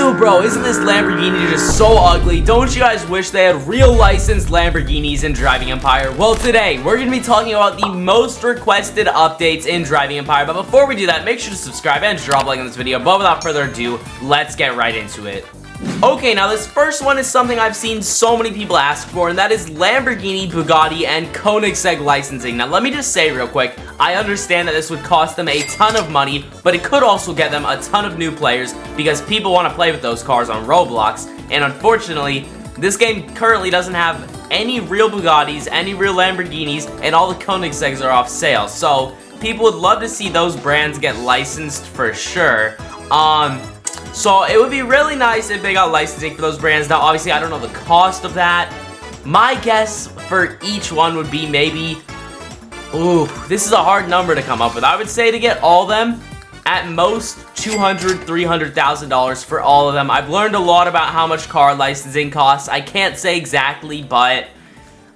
Ew, bro, isn't this Lamborghini just so ugly? Don't you guys wish they had real licensed Lamborghinis in Driving Empire? Well, today, we're going to be talking about the most requested updates in Driving Empire. But before we do that, make sure to subscribe and drop a like on this video. But without further ado, let's get right into it. Okay, now this first one is something I've seen so many people ask for, and that is Lamborghini, Bugatti, and Koenigsegg licensing. Now, let me just say real quick, I understand that this would cost them a ton of money, but it could also get them a ton of new players because people want to play with those cars on Roblox, and unfortunately, this game currently doesn't have any real Bugattis, any real Lamborghinis, and all the Koenigsegg's are off sale, so people would love to see those brands get licensed for sure. So it would be really nice if they got licensing for those brands. Now, obviously, I don't know the cost of that. My guess for each one would be maybe... Ooh, this is a hard number to come up with. I would say to get all of them, at most $200,000, $300,000 for all of them. I've learned a lot about how much car licensing costs. I can't say exactly, but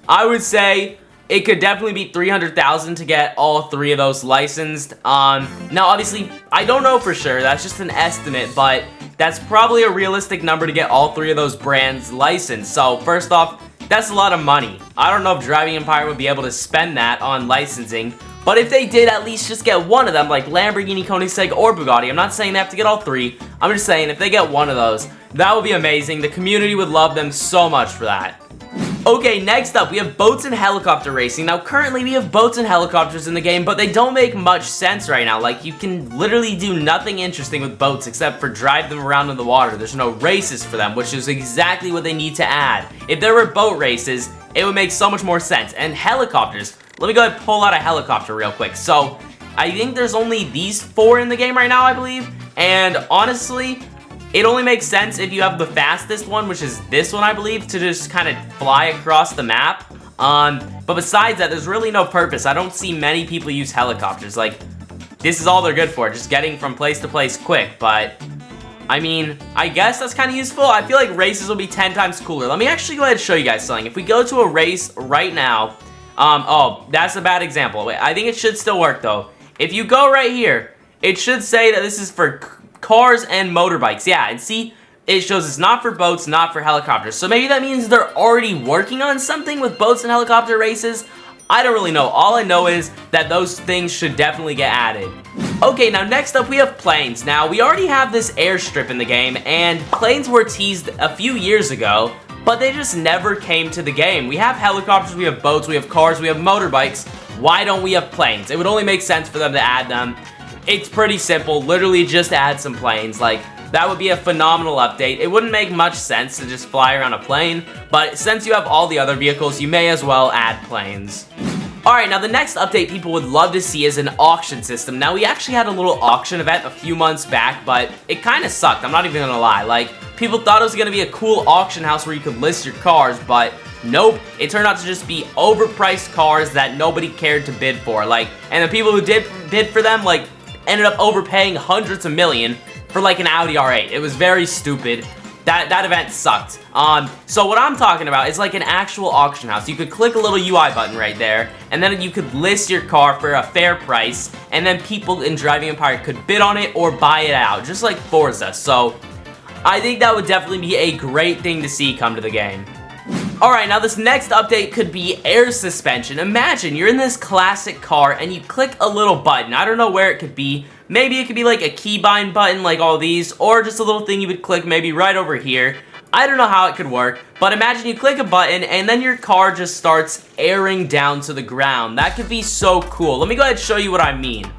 I would say it could definitely be $300,000 to get all three of those licensed. Now, obviously, I don't know for sure. That's just an estimate, but that's probably a realistic number to get all three of those brands licensed. So, first off, that's a lot of money. I don't know if Driving Empire would be able to spend that on licensing, but if they did at least just get one of them, like Lamborghini, Koenigsegg, or Bugatti, I'm not saying they have to get all three. I'm just saying if they get one of those, that would be amazing. The community would love them so much for that. Okay, next up, we have boats and helicopter racing. Now, currently, we have boats and helicopters in the game, but they don't make much sense right now. Like, you can literally do nothing interesting with boats except for drive them around in the water. There's no races for them, which is exactly what they need to add. If there were boat races, it would make so much more sense. And helicopters. Let me go ahead and pull out a helicopter real quick. So, I think there's only these 4 in the game right now, I believe. And honestly, it only makes sense if you have the fastest one, which is this one, I believe, to just kind of fly across the map. But besides that, there's really no purpose. I don't see many people use helicopters. Like, this is all they're good for, just getting from place to place quick. But, I mean, I guess that's kind of useful. I feel like races will be 10 times cooler. Let me actually go ahead and show you guys something. If we go to a race right now, oh, that's a bad example. Wait, I think it should still work, though. If you go right here, it should say that this is for cars and motorbikes. Yeah, and see, it shows it's not for boats, not for helicopters. So maybe that means they're already working on something with boats and helicopter races. I don't really know. All I know is that those things should definitely get added. Okay, now next up we have planes. Now, we already have this airstrip in the game, and planes were teased a few years ago, but they just never came to the game. We have helicopters, we have boats, we have cars, we have motorbikes. Why don't we have planes? It would only make sense for them to add them. It's pretty simple, literally just add some planes. Like, that would be a phenomenal update. It wouldn't make much sense to just fly around a plane, but since you have all the other vehicles, you may as well add planes. Alright, now the next update people would love to see is an auction system. Now, we actually had a little auction event a few months back, but it kind of sucked, I'm not even gonna lie. Like, people thought it was gonna be a cool auction house where you could list your cars, but nope, it turned out to just be overpriced cars that nobody cared to bid for. Like, and the people who did bid for them, like, ended up overpaying hundreds of million for like an Audi R8. It was very stupid. That event sucked. So what I'm talking about is like an actual auction house. You could click a little UI button right there, and then you could list your car for a fair price, and then people in Driving Empire could bid on it or buy it out, just like Forza. So I think that would definitely be a great thing to see come to the game. Alright, now this next update could be air suspension. Imagine you're in this classic car and you click a little button. I don't know where it could be. Maybe it could be like a keybind button like all these, or just a little thing you would click maybe right over here. I don't know how it could work, but imagine you click a button and then your car just starts airing down to the ground. That could be so cool. Let me go ahead and show you what I mean.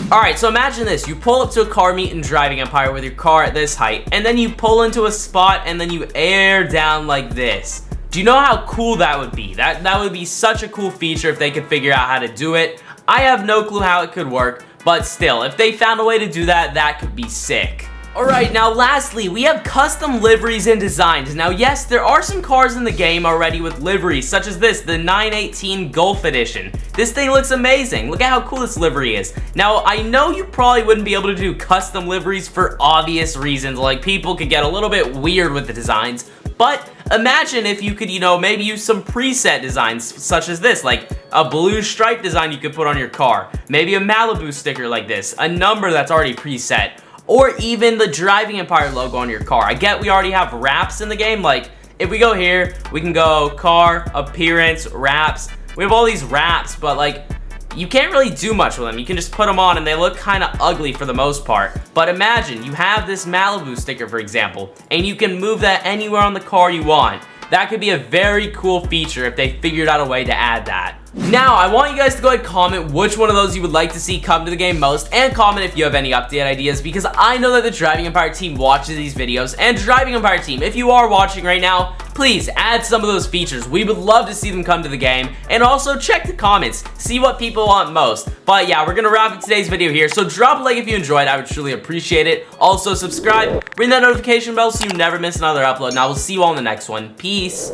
Alright, so imagine this. You pull up to a car meet in Driving Empire with your car at this height, and then you pull into a spot and then you air down like this. Do you know how cool that would be? That would be such a cool feature if they could figure out how to do it. I have no clue how it could work, but still, if they found a way to do that, that could be sick. Alright, now lastly, we have custom liveries and designs. Now yes, there are some cars in the game already with liveries, such as this, the 918 Golf Edition. This thing looks amazing. Look at how cool this livery is. Now, I know you probably wouldn't be able to do custom liveries for obvious reasons, like people could get a little bit weird with the designs, but imagine if you could, you know, maybe use some preset designs such as this, like a blue stripe design you could put on your car, maybe a Malibu sticker like this, a number that's already preset, or even the Driving Empire logo on your car. I get we already have wraps in the game. Like, if we go here, we can go car, appearance, wraps. We have all these wraps, but like, you can't really do much with them. You can just put them on and they look kind of ugly for the most part. But imagine you have this Malibu sticker, for example, and you can move that anywhere on the car you want. That could be a very cool feature if they figured out a way to add that. Now, I want you guys to go ahead and comment which one of those you would like to see come to the game most, and comment if you have any update ideas, because I know that the Driving Empire team watches these videos. And Driving Empire team, if you are watching right now, please add some of those features. We would love to see them come to the game. And also check the comments, see what people want most. But yeah, we're gonna wrap up today's video here, so drop a like if you enjoyed. I would truly appreciate it. Also subscribe, ring that notification bell so you never miss another upload, and I will see you all in the next one. Peace.